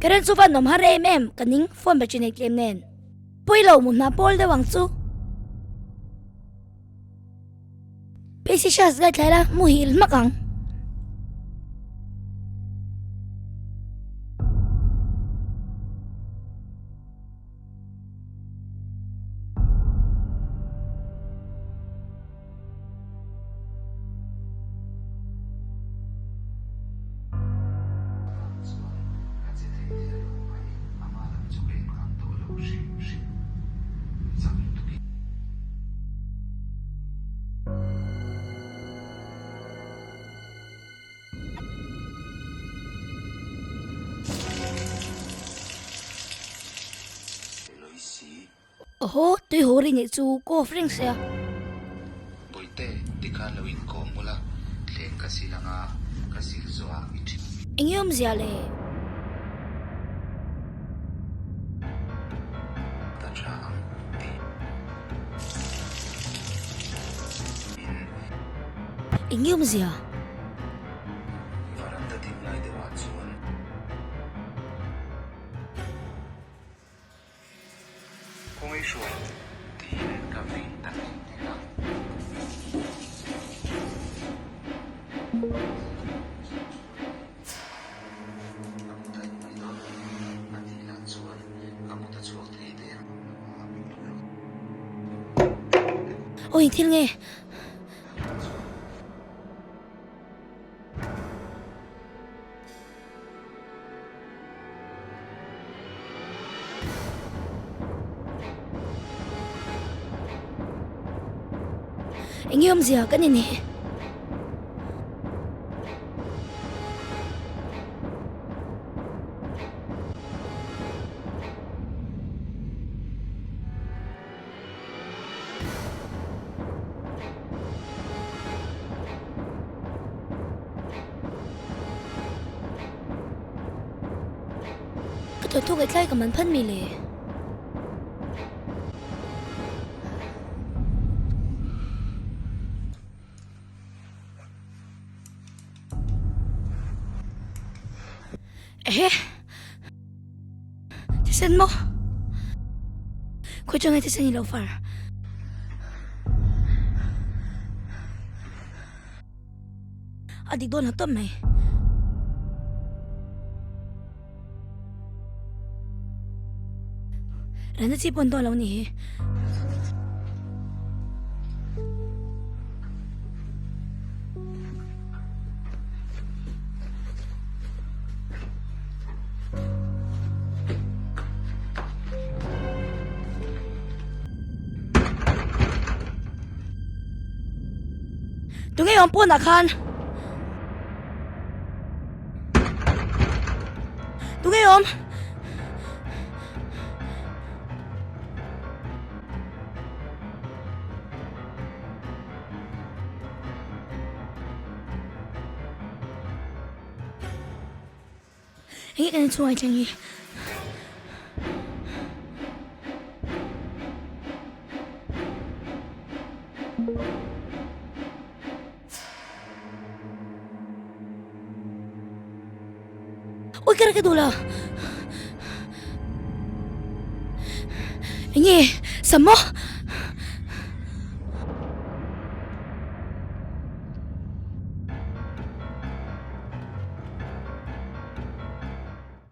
Karen su van nom hare em kaning phone ba chinai klem nen. Poilo mun na pol de wang chu. Pesi shas ga thaila muhil makang. Oho, tui ho ri ni chu ko fring sia. Boite tikhan lawin ko mula thleng kasilanga kasil zoa ithi Ingyom zia le. ta chang ti Ingyom zia. varanda din lai de wa chuan kong ai shuai tin ka vin tan ni la Ôi thiên nghe. Anh yêu gì à cái này nè. Cái thuốc cái của mình phân mì lề. Ê, thì xin mo. Khôi cho ngay thì xin lâu phар. Adik doon na to may. Rana si Pondo lang ni. Tungay ang po na kan. Tungay om. Hãy cái này xuôi chẳng nhỉ. Ôi cái đồ là anh nhỉ, sắm mó.